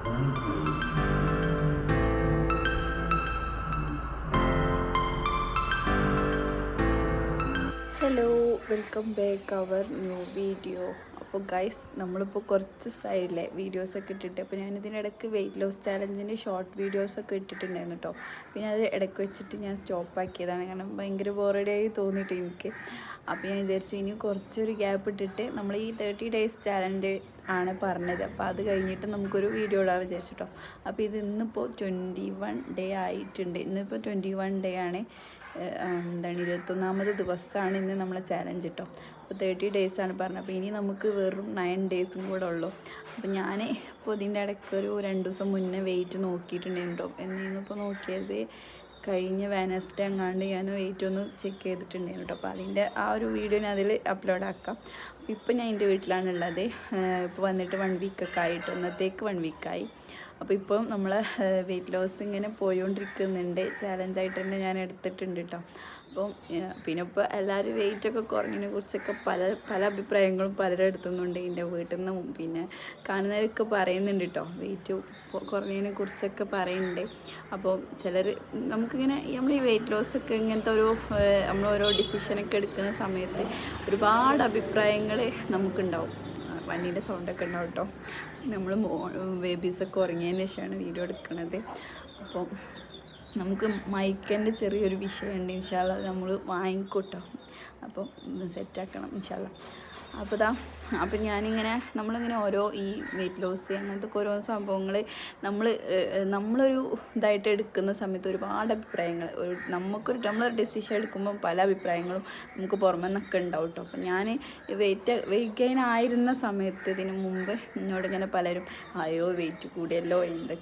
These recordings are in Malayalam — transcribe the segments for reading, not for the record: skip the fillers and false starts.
Hello, welcome back our new video. അപ്പോൾ ഗൈസ്, നമ്മളിപ്പോൾ കുറച്ച് സൈഡിലെ വീഡിയോസൊക്കെ ഇട്ടിട്ട്, അപ്പോൾ ഞാനിതിനിടയ്ക്ക് വെയിറ്റ് ലോസ് ചാലഞ്ചിൻ്റെ ഷോർട്ട് വീഡിയോസൊക്കെ ഇട്ടിട്ടുണ്ടായിരുന്നു കേട്ടോ. പിന്നെ അത് ഇടയ്ക്ക് വെച്ചിട്ട് ഞാൻ സ്റ്റോപ്പാക്കിയതാണ്, കാരണം ഭയങ്കര ബോറടിയായി തോന്നിയിട്ട് എനിക്ക്. അപ്പോൾ ഞാൻ വിചാരിച്ചു ഇനി കുറച്ചൊരു ഗ്യാപ്പ് ഇട്ടിട്ട് നമ്മൾ ഈ 30 ഡേയ്സ് ചാലഞ്ച് ആണ് പറഞ്ഞത്, അപ്പോൾ അത് കഴിഞ്ഞിട്ട് നമുക്കൊരു വീഡിയോ ഇടാൻ വിചാരിച്ചിട്ടോ. അപ്പോൾ ഇത് ഇന്നിപ്പോൾ 21 ഡേ ആയിട്ടുണ്ട്. ഇന്നിപ്പോൾ 21 ഡേ ആണ്. എന്താണ് 21ാമത് ദിവസമാണ് ഇന്ന് നമ്മളെ ചാലഞ്ച് കേട്ടോ. അപ്പോൾ 30 ഡേയ്സാണ് പറഞ്ഞത്. അപ്പോൾ ഇനി നമുക്ക് വെറും 9 ഡേയ്സും കൂടെ ഉള്ളൂ. അപ്പോൾ ഞാൻ ഇപ്പോൾ ഇതിൻ്റെ ഇടയ്ക്ക് ഒരു 2 ദിവസം മുന്നേ വെയിറ്റ് നോക്കിയിട്ടുണ്ടായിരുന്നു. എന്നിപ്പോൾ നോക്കിയത് കഴിഞ്ഞ വെനസ്ഡേ എങ്ങാണ്ട് ഞാൻ വെയിറ്റ് ഒന്ന് ചെക്ക് ചെയ്തിട്ടുണ്ടായിരുന്നു കേട്ടോ. അപ്പോൾ അതിൻ്റെ ആ ഒരു വീഡിയോ ഞാൻ അതിൽ അപ്ലോഡ് ആക്കാം. ഇപ്പോൾ ഞാൻ എൻ്റെ വീട്ടിലാണുള്ളത്. ഇപ്പോൾ വന്നിട്ട് 1 വീക്കൊക്കെ ആയിട്ട്, ഇന്നത്തേക്ക് 1 വീക്കായി. അപ്പോൾ ഇപ്പം നമ്മൾ വെയിറ്റ് ലോസ് ഇങ്ങനെ പോയിക്കൊണ്ടിരിക്കുന്നുണ്ട്. ചാലഞ്ചായിട്ട് തന്നെ ഞാൻ എടുത്തിട്ടുണ്ട് കേട്ടോ. അപ്പം പിന്നെ ഇപ്പോൾ എല്ലാവരും വെയിറ്റൊക്കെ കുറഞ്ഞതിനെ കുറിച്ചൊക്കെ പല അഭിപ്രായങ്ങളും പലരും എടുത്തുന്നുണ്ട്. എൻ്റെ വീട്ടിൽ നിന്നും പിന്നെ കാണുന്നവരൊക്കെ പറയുന്നുണ്ട് കേട്ടോ, വെയിറ്റ് കുറഞ്ഞതിനെ കുറിച്ചൊക്കെ പറയുന്നുണ്ട്. അപ്പോൾ ചിലർ നമുക്കിങ്ങനെ നമ്മൾ ഈ വെയിറ്റ് ലോസൊക്കെ ഇങ്ങനത്തെ നമ്മൾ ഓരോ ഡിസിഷനൊക്കെ എടുക്കുന്ന സമയത്ത് ഒരുപാട് അഭിപ്രായങ്ങൾ നമുക്കുണ്ടാവും. വണ്ടീൻ്റെ സൗണ്ടൊക്കെ ഉണ്ടാവും കേട്ടോ. നമ്മൾ ബേബീസൊക്കെ ഉറങ്ങിയതിന് ശേഷമാണ് വീഡിയോ എടുക്കുന്നത്. അപ്പോൾ നമുക്ക് മൈക്കിൻ്റെ ചെറിയൊരു വിഷയമുണ്ട്. ഇൻഷാ അല്ലാഹ് നമ്മൾ വാങ്ങിക്കോട്ടോ. അപ്പോൾ സെറ്റാക്കണം ഇൻഷാ അല്ലാഹ്. അപ്പോൾ നമ്മളിങ്ങനെ ഓരോ ഈ വെയിറ്റ് ലോസ് അങ്ങനത്തെ ഓരോ സംഭവങ്ങൾ നമ്മളൊരു ഇതായിട്ട് എടുക്കുന്ന സമയത്ത് ഒരുപാട് അഭിപ്രായങ്ങൾ, നമ്മളൊരു ഡെസിഷൻ എടുക്കുമ്പോൾ പല അഭിപ്രായങ്ങളും നമുക്ക് പുറമെ നിന്നൊക്കെ ഉണ്ടാവും കേട്ടോ. അപ്പോൾ ഞാൻ വെയിറ്റ് ഗെയിൻ ആയിരുന്ന സമയത്ത് ഇതിന് മുമ്പ് എന്നോട് ഇങ്ങനെ പലരും അയ്യോ വെയിറ്റ് കൂടിയല്ലോ,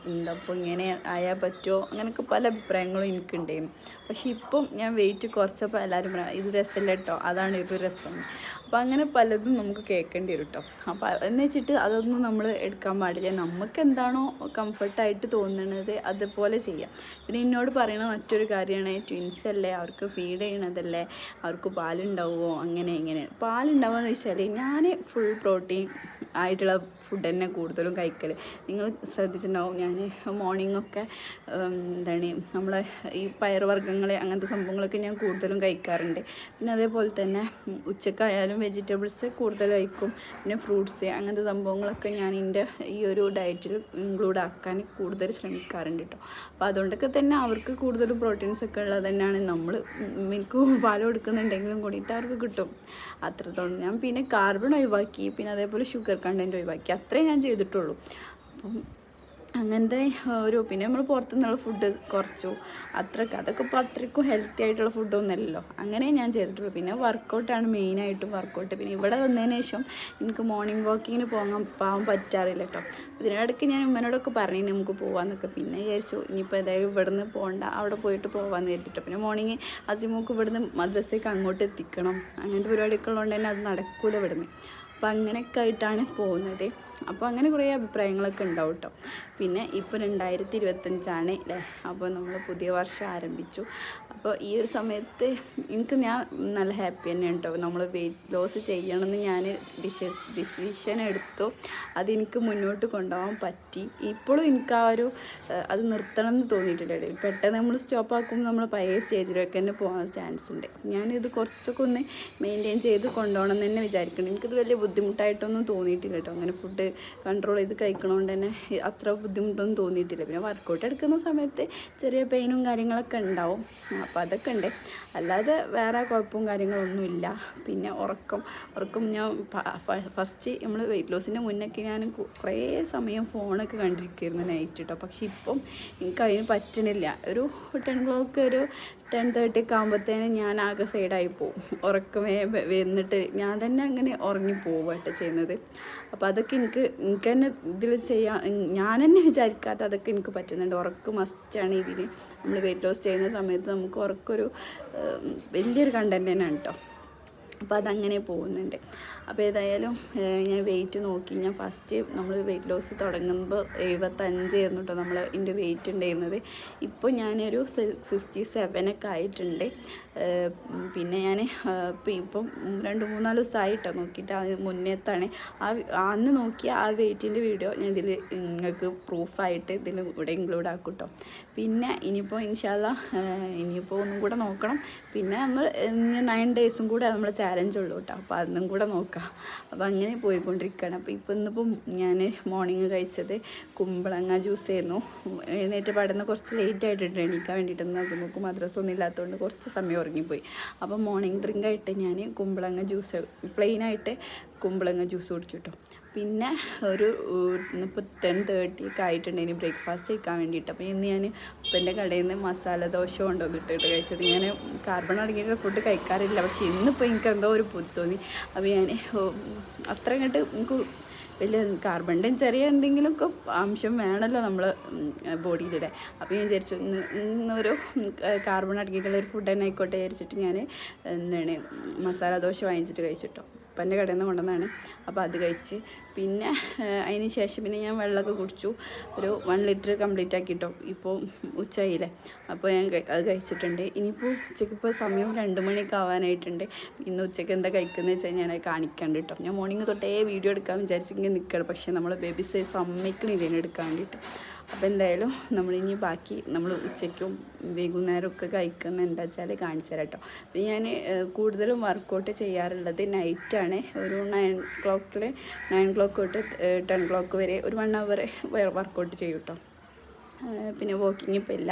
എന്തപ്പോൾ ഇങ്ങനെ ആയാൽ പറ്റുമോ, അങ്ങനെയൊക്കെ പല അഭിപ്രായങ്ങളും എനിക്കുണ്ടായിരുന്നു. പക്ഷേ ഇപ്പം ഞാൻ വെയിറ്റ് കുറച്ചപ്പോൾ എല്ലാവരും പറയാം ഇത് രസമല്ല കേട്ടോ, അതാണ് ഇത് രസം. അപ്പോൾ അങ്ങനെ പലതും നമുക്ക് കേൾക്കേണ്ടി വരും കേട്ടോ. അപ്പോൾ എന്ന് വെച്ചിട്ട് അതൊന്നും നമ്മൾ എടുക്കാൻ പാടില്ല. നമുക്ക് എന്താണോ കംഫർട്ടായിട്ട് തോന്നുന്നത് അതുപോലെ ചെയ്യാം. പിന്നെ എന്നോട് പറയുന്ന മറ്റൊരു കാര്യമാണ്, ട്വിൻസ് അല്ലേ, അവർക്ക് ഫീഡ് ചെയ്യണതല്ലേ, അവർക്ക് പാലുണ്ടാവുമോ, അങ്ങനെ ഇങ്ങനെ. പാലുണ്ടാവുമെന്ന് വെച്ചാൽ ഞാൻ ഫുൾ പ്രോട്ടീൻ ആയിട്ടുള്ള ഫുഡ് തന്നെ കൂടുതലും കഴിക്കൽ. നിങ്ങൾ ശ്രദ്ധിച്ചിട്ടുണ്ടാവും, ഞാൻ മോർണിംഗൊക്കെ എന്താണ് നമ്മളെ ഈ പയറുവർഗ്ഗങ്ങൾ അങ്ങനത്തെ സംഭവങ്ങളൊക്കെ ഞാൻ കൂടുതലും കഴിക്കാറുണ്ട്. പിന്നെ അതേപോലെ തന്നെ ഉച്ചക്കായാലും വെജിറ്റബിൾസ് കൂടുതൽ കഴിക്കും. പിന്നെ ഫ്രൂട്ട്സ് അങ്ങനത്തെ സംഭവങ്ങളൊക്കെ ഞാൻ എൻ്റെ ഈ ഒരു ഡയറ്റിൽ ഇൻക്ലൂഡ് ആക്കാൻ കൂടുതൽ ശ്രമിക്കാറുണ്ട് കേട്ടോ. അപ്പോൾ അതുകൊണ്ടൊക്കെ തന്നെ അവർക്ക് കൂടുതൽ പ്രോട്ടീൻസൊക്കെ ഉള്ളത് തന്നെയാണ്. നമ്മൾ മിൽക്ക് പാൽ കൊടുക്കുന്നുണ്ടെങ്കിലും കൂടിയിട്ട് അവർക്ക് കിട്ടും. അത്രത്തോളം ഞാൻ പിന്നെ കാർബൺ ഒഴിവാക്കി, പിന്നെ അതേപോലെ ഷുഗർ കണ്ടൻറ്റ് ഒഴിവാക്കി, അത്രേ ഞാൻ ചെയ്തിട്ടുള്ളൂ. അപ്പം അങ്ങനത്തെ പിന്നെ നമ്മൾ പുറത്തുനിന്നുള്ള ഫുഡ് കുറച്ചു, അതൊക്കെ ഇപ്പോൾ അത്രയ്ക്കും ഹെൽത്തി ആയിട്ടുള്ള ഫുഡൊന്നുമല്ലല്ലോ. അങ്ങനെ ഞാൻ ചെയ്തിട്ടുള്ളൂ. പിന്നെ വർക്കൗട്ടാണ് മെയിനായിട്ടും വർക്കൗട്ട്. പിന്നെ ഇവിടെ വന്നതിന് ശേഷം എനിക്ക് മോർണിംഗ് വാക്കിങ്ങിന് പോകാൻ പറ്റാറില്ല കേട്ടോ. ഇതിനിടയ്ക്ക് ഞാൻ ഉമ്മനോടൊക്കെ പറഞ്ഞു നമുക്ക് പോകാമെന്നൊക്കെ. പിന്നെ വിചാരിച്ചു ഇനിയിപ്പോൾ ഏതായാലും ഇവിടെ നിന്ന് പോകണ്ട, അവിടെ പോയിട്ട് പോകാമെന്ന് കരുതിട്ടോ. പിന്നെ മോർണിംഗ് അസിമോക്ക് ഇവിടുന്ന് മദ്രസയ്ക്ക് അങ്ങോട്ട് എത്തിക്കണം, അങ്ങനത്തെ പരിപാടിയൊക്കെ ഉള്ളതുകൊണ്ട് തന്നെ അത് നടക്കൂല ഇവിടുന്ന്. അപ്പോൾ അങ്ങനെയൊക്കെ ആയിട്ടാണ് പോകുന്നത്. അപ്പോൾ അങ്ങനെ കുറേ അഭിപ്രായങ്ങളൊക്കെ ഉണ്ടാവും കേട്ടോ. പിന്നെ ഇപ്പോൾ 2025 അല്ലേ, അപ്പോൾ നമ്മൾ പുതിയ വർഷം ആരംഭിച്ചു. അപ്പോൾ ഈ ഒരു സമയത്ത് ഞാൻ നല്ല ഹാപ്പി തന്നെയാണ് കേട്ടോ. നമ്മൾ വെയിറ്റ് ലോസ് ചെയ്യണമെന്ന് ഞാൻ ഡിസിഷൻ എടുത്തു. അതെനിക്ക് മുന്നോട്ട് കൊണ്ടുപോകാൻ പറ്റി. ഇപ്പോഴും എനിക്ക് അത് നിർത്തണം എന്ന് തോന്നിയിട്ടില്ല. പെട്ടെന്ന് നമ്മൾ സ്റ്റോപ്പ് ആക്കുമ്പോൾ നമ്മൾ പഴയ സ്റ്റേജിലൊക്കെ തന്നെ പോകാൻ ചാൻസ് ഉണ്ട്. ഞാനിത് കുറച്ചൊക്കെ ഒന്ന് മെയിൻറ്റെയിൻ ചെയ്ത് കൊണ്ടുപോകണം എന്ന് തന്നെ വിചാരിക്കണം. എനിക്കത് വലിയ ബുദ്ധിമുട്ടായിട്ടൊന്നും തോന്നിയിട്ടില്ല കേട്ടോ. അങ്ങനെ ഫുഡ് കൺട്രോൾ ചെയ്ത് കഴിക്കണോണ്ട് തന്നെ അത്ര ബുദ്ധിമുട്ടൊന്നും തോന്നിയിട്ടില്ല. പിന്നെ വർക്കൗട്ട് എടുക്കുന്ന സമയത്ത് ചെറിയ പെയിനും കാര്യങ്ങളൊക്കെ ഉണ്ടാവും. അപ്പോൾ അതൊക്കെ ഉണ്ട്, അല്ലാതെ വേറെ കുഴപ്പവും കാര്യങ്ങളൊന്നുമില്ല. പിന്നെ ഉറക്കം ഞാൻ ഫസ്റ്റ് നമ്മൾ വെയിറ്റ് ലോസിൻ്റെ മുന്നൊക്കെ ഞാൻ കുറേ സമയം ഫോണൊക്കെ കണ്ടിരിക്കുമായിരുന്നു നൈറ്റ് കേട്ടോ. പക്ഷെ ഇപ്പം എനിക്കതിന് പറ്റണില്ല. ഒരു 10 o'clock ഒരു 10:30 ഒക്കെ ആകുമ്പോഴത്തേനും ഞാൻ ആകെ സൈഡായി പോവും. ഉറക്കമേ വന്നിട്ട് ഞാൻ തന്നെ അങ്ങനെ ഉറങ്ങിപ്പോവുകയായിട്ട് ചെയ്യുന്നത്. അപ്പോൾ അതൊക്കെ എനിക്ക് തന്നെ ഇതിൽ ഞാൻ തന്നെ വിചാരിക്കാത്ത അതൊക്കെ എനിക്ക് പറ്റുന്നുണ്ട്. ഉറക്കം മസ്റ്റാണ് ഇതിൽ. നമ്മൾ വെയിറ്റ് ലോസ് ചെയ്യുന്ന സമയത്ത് നമുക്ക് ഉറക്കമൊരു വലിയൊരു കണ്ടൻറ്റ് തന്നെയാണ് കേട്ടോ. അപ്പോൾ അതങ്ങനെ പോകുന്നുണ്ട്. അപ്പോൾ ഏതായാലും ഞാൻ വെയിറ്റ് നോക്കി. ഞാൻ ഫസ്റ്റ് നമ്മൾ വെയിറ്റ് ലോസ് തുടങ്ങുമ്പോൾ 75 ആയിരുന്നു കേട്ടോ എൻ്റെ വെയിറ്റ് ഉണ്ടായിരുന്നത്. ഇപ്പോൾ ഞാനൊരു 67 ഒക്കെ ആയിട്ടുണ്ട്. പിന്നെ ഞാൻ ഇപ്പം 2-3 ദിവസമായിട്ടോ നോക്കിയിട്ട് അത് മുന്നേത്താണ് അന്ന് നോക്കിയ ആ വെയിറ്റിൻ്റെ വീഡിയോ ഞാൻ ഇതിൽ നിങ്ങൾക്ക് പ്രൂഫായിട്ട് ഇതിൽ ഇവിടെ ഇൻക്ലൂഡ് ആക്കും കേട്ടോ. പിന്നെ ഇനിയിപ്പോൾ ഇൻഷാല്ലാ ഇനിയിപ്പോൾ ഒന്നും കൂടെ നോക്കണം. പിന്നെ നമ്മൾ 9 ഡേയ്സും കൂടെ നമ്മൾ ചാലഞ്ച് ഉള്ളൂ കേട്ടോ. അപ്പോൾ അതൊന്നും കൂടെ നോക്കാം. അപ്പോൾ അങ്ങനെ പോയിക്കൊണ്ടിരിക്കുകയാണ്. അപ്പോൾ ഇന്നിപ്പം ഞാൻ മോർണിംഗ് കഴിച്ചത് കുമ്പളങ്ങ ജ്യൂസ് ആയിരുന്നു. എഴുന്നേറ്റ് പാടുന്ന കുറച്ച് ലേറ്റ് ആയിട്ടുണ്ട് എണീക്കാൻ വേണ്ടിയിട്ട്. നമുക്ക് മദ്രസ ഒന്നും ഇല്ലാത്തതുകൊണ്ട് കുറച്ച് സമയം ഉറങ്ങിപ്പോയി. അപ്പോൾ മോർണിംഗ് ഡ്രിങ്ക് ആയിട്ട് ഞാൻ കുമ്പളങ്ങ ജ്യൂസ് പ്ലെയിനായിട്ട് കുമ്പളങ്ങ ജ്യൂസ് കുടിക്കും കേട്ടോ. പിന്നെ ഒരു ഇപ്പോൾ 10:30 ഒക്കെ ആയിട്ടുണ്ട് ഇനി ബ്രേക്ക്ഫാസ്റ്റ് കഴിക്കാൻ വേണ്ടിയിട്ട്. അപ്പോൾ ഇന്ന് ഞാൻ ഉപ്പൻ്റെ കടയിൽ നിന്ന് മസാല ദോശ കൊണ്ടുവന്നിട്ടിട്ട് കഴിച്ചത്. ഞാൻ കാർബൺ അടങ്ങിയിട്ടുള്ള ഫുഡ് കഴിക്കാറില്ല, പക്ഷേ ഇന്നിപ്പോൾ എനിക്ക് എന്തോ ഒരു പുതു തോന്നി. അപ്പോൾ ഞാൻ അത്ര അങ്ങോട്ട് എനിക്ക് വലിയ കാർബണിൻ്റെ ചെറിയ എന്തെങ്കിലുമൊക്കെ അംശം വേണമല്ലോ നമ്മൾ ബോഡിയിലല്ലേ. അപ്പോൾ ഞാൻ വിചാരിച്ചു ഇന്നൊരു കാർബൺ അടങ്ങിയിട്ടുള്ള ഒരു ഫുഡ് തന്നെ ആയിക്കോട്ടെ വിചാരിച്ചിട്ട് ഞാൻ എന്താണ് മസാല ദോശ വാങ്ങിച്ചിട്ട് കഴിച്ചിട്ടോ. ഉപ്പൻ്റെ കടയിൽ നിന്ന് കൊണ്ടുവന്നാണ്. അപ്പോൾ അത് കഴിച്ച് പിന്നെ അതിന് ശേഷം പിന്നെ ഞാൻ വെള്ളമൊക്കെ കുടിച്ചു. ഒരു 1 ലിറ്റർ കംപ്ലീറ്റ് ആക്കിയിട്ടോ. ഇപ്പോൾ ഉച്ചയായില്ലേ, അപ്പോൾ ഞാൻ അത് കഴിച്ചിട്ടുണ്ട്. ഇനിയിപ്പോൾ ഉച്ചയ്ക്ക് ഇപ്പോൾ സമയം 2 മണിയൊക്കെ ആവാനായിട്ടുണ്ട്. ഇന്ന് ഉച്ചയ്ക്ക് എന്താ കഴിക്കുന്നത് വെച്ചാൽ ഞാൻ കാണിക്കാണ്ട് കേട്ടോ. ഞാൻ മോർണിംഗ് തൊട്ടേ വീഡിയോ എടുക്കാൻ വിചാരിച്ചിങ്ങനെ നിൽക്കണം, പക്ഷേ നമ്മൾ ബേബി സൈസ് സമ്മതിക്കണില്ല ഇതിന് എടുക്കാൻ വേണ്ടിയിട്ട്. അപ്പോൾ എന്തായാലും നമ്മളിനി ബാക്കി നമ്മൾ ഉച്ചയ്ക്കും വൈകുന്നേരമൊക്കെ കഴിക്കുന്ന എന്താ വെച്ചാൽ കാണിച്ചു തരാം കേട്ടോ. അപ്പോൾ ഞാൻ കൂടുതലും വർക്കൗട്ട് ചെയ്യാറുള്ളത് നൈറ്റാണ്. ഒരു 9 o'clock തൊട്ട് 10 o'clock വരെ ഒരു 1 hour വർക്കൗട്ട് ചെയ്യും കേട്ടോ. പിന്നെ വാക്കിങ് ഇപ്പോൾ ഇല്ല.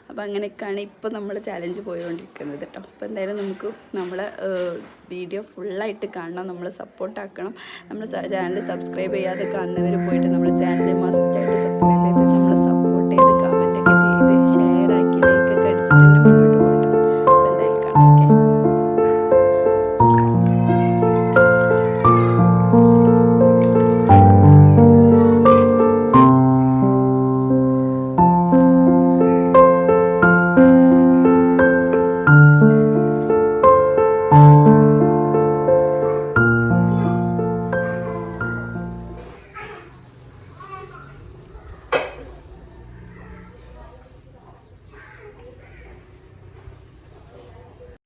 അപ്പോൾ അങ്ങനെയൊക്കെയാണ് ഇപ്പോൾ നമ്മൾ ചാലഞ്ച് പോയിക്കൊണ്ടിരിക്കുന്നത് കേട്ടോ. അപ്പോൾ എന്തായാലും നമുക്ക് നമ്മളെ വീഡിയോ ഫുള്ളായിട്ട് കാണണം, നമ്മൾ സപ്പോർട്ടാക്കണം. നമ്മൾ ചാനൽ സബ്സ്ക്രൈബ് ചെയ്യാതെ കാണുന്നവർ പോയിട്ട് നമ്മുടെ ചാനൽ മസ്റ്റായിട്ട് സബ്സ്ക്രൈബ് ചെയ്ത് നമ്മളെ സപ്പോർട്ട് ചെയ്ത് കമൻറ്റൊക്കെ ചെയ്ത് ഷെയർ ആക്കി ലൈക്കൊക്കെ അടിച്ചിട്ടുണ്ട് മുന്നോട്ട് പോകട്ടെ. അപ്പോൾ എന്തായാലും കാണാം. ഓക്കെ.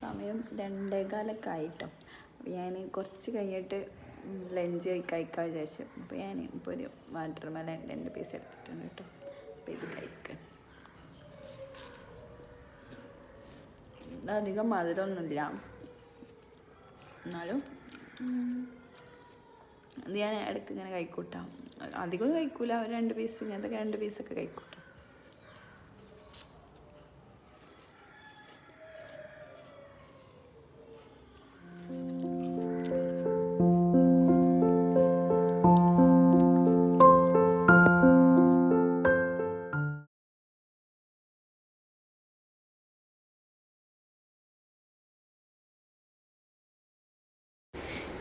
സമയം 2:15 ആയിട്ടോ. അപ്പോൾ ഞാൻ കുറച്ച് കഴിഞ്ഞിട്ട് ലഞ്ച് കഴിക്കാൻ വിചാരിച്ചു. അപ്പോൾ ഞാൻ ഇപ്പോൾ ഒരു വാട്ടർ മെലൺ 2 പീസ് എടുത്തിട്ടുണ്ട് കേട്ടോ. അപ്പോൾ ഇത് കഴിക്കാൻ അധികം മധുരമൊന്നുമില്ല, എന്നാലും ഇത് ഞാൻ ഇടയ്ക്ക് ഇങ്ങനെ കഴിക്കൂട്ടാം. അധികം കഴിക്കൂല, ഒരു 2 പീസ് ഇങ്ങനത്തെ 2 പീസൊക്കെ കഴിക്കൂട്ടാം.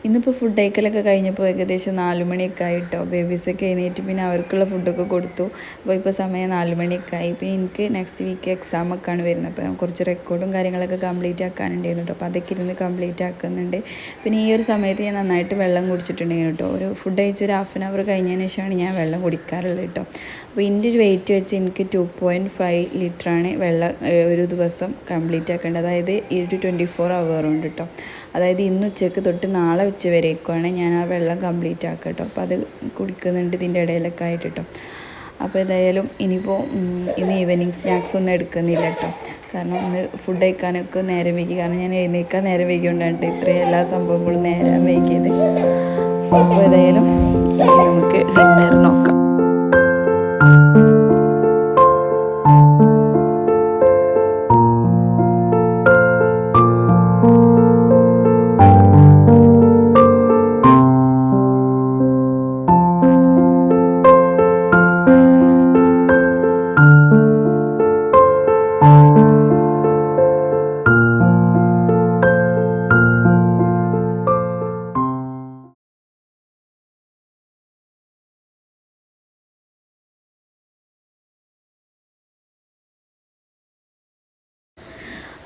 ഇന്നിപ്പോൾ ഫുഡ് കഴിക്കലൊക്കെ കഴിഞ്ഞപ്പോൾ ഏകദേശം 4 മണിയൊക്കെ ആയിട്ടോ. ബേബീസൊക്കെ എഴുന്നേറ്റ് പിന്നെ അവർക്കുള്ള ഫുഡൊക്കെ കൊടുത്തു. അപ്പോൾ ഇപ്പോൾ സമയം 4 മണിയൊക്കെ ആയി. പിന്നെ എനിക്ക് നെക്സ്റ്റ് വീക്ക് എക്സാമൊക്കെയാണ് വരുന്നത്. അപ്പോൾ കുറച്ച് റെക്കോർഡും കാര്യങ്ങളൊക്കെ കംപ്ലീറ്റ് ആക്കാനുണ്ടായിരുന്നു കേട്ടോ. അപ്പോൾ അതൊക്കെ ഇരുന്ന് കംപ്ലീറ്റ് ആക്കുന്നുണ്ട്. പിന്നെ ഈ ഒരു സമയത്ത് ഞാൻ നന്നായിട്ട് വെള്ളം കുടിച്ചിട്ടുണ്ടെങ്കിൽ കേട്ടോ. ഒരു ഫുഡ് കഴിച്ച് ഒരു 1/2 hour കഴിഞ്ഞതിന് ശേഷമാണ് ഞാൻ വെള്ളം കുടിക്കാറുള്ളത് കേട്ടോ. അപ്പോൾ ഇതിൻ്റെ ഒരു വെയിറ്റ് വെച്ച് എനിക്ക് 2.5 ലിറ്ററാണ് വെള്ളം ഒരു ദിവസം കംപ്ലീറ്റ് ആക്കേണ്ടത്. അതായത് ഈ ഒരു 24 hour ഉണ്ട് കേട്ടോ. അതായത് ഇന്ന് ഉച്ചയ്ക്ക് തൊട്ട് നാളെ ഉച്ച വരേക്കുമാണ് ഞാൻ ആ വെള്ളം കംപ്ലീറ്റ് ആക്കുക കേട്ടോ. അപ്പോൾ അത് കുടിക്കുന്നുണ്ട് ഇതിൻ്റെ ഇടയിലൊക്കെ ആയിട്ട് കേട്ടോ. അപ്പോൾ ഏതായാലും ഇനിയിപ്പോൾ ഇന്ന് ഈവനിങ് സ്നാക്സ് ഒന്നും എടുക്കുന്നില്ല കേട്ടോ. കാരണം ഇന്ന് ഫുഡ് കഴിക്കാനൊക്കെ നേരം വൈകി. കാരണം ഞാൻ എഴുന്നേൽക്കാൻ നേരം വൈകിക്കൊണ്ടാണ് ഇത്രയും എല്ലാ സംഭവങ്ങളും നേരം വൈകിയത്. അപ്പോൾ ഏതായാലും നമുക്ക് ഡിന്നർ നോക്കാം.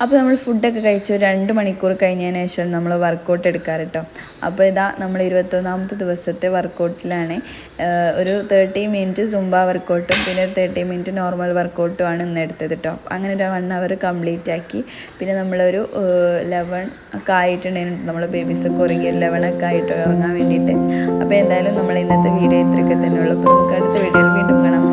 അപ്പോൾ നമ്മൾ ഫുഡൊക്കെ കഴിച്ചു 2 മണിക്കൂർ കഴിഞ്ഞതിന് ശേഷം നമ്മൾ വർക്കൗട്ട് എടുക്കാറ് കേട്ടോ. അപ്പോൾ ഇതാ നമ്മൾ 21ാമത്തെ ദിവസത്തെ വർക്കൗട്ടിലാണ്. ഒരു 30 മിനിറ്റ് സുംബ വർക്കൗട്ടും പിന്നെ ഒരു 30 മിനിറ്റ് നോർമൽ വർക്കൗട്ടും ആണ് ഇന്ന് എടുത്തത് കേട്ടോ. അങ്ങനെ ഒരു 1 അവർ കംപ്ലീറ്റ് ആക്കി. പിന്നെ നമ്മളൊരു 11 ഒക്കെ ആയിട്ടുണ്ടായിരുന്നു, നമ്മൾ ബേബീസൊക്കെ ഉറങ്ങി 11 ഒക്കെ ആയിട്ട് ഉറങ്ങാൻ വേണ്ടിയിട്ട്. അപ്പോൾ എന്തായാലും നമ്മൾ ഇന്നത്തെ വീഡിയോ ഇത്രയൊക്കെ തന്നെ ഉള്ളൂ. അപ്പോൾ നമുക്ക് അടുത്ത വീഡിയോയിൽ വീണ്ടും കാണാം.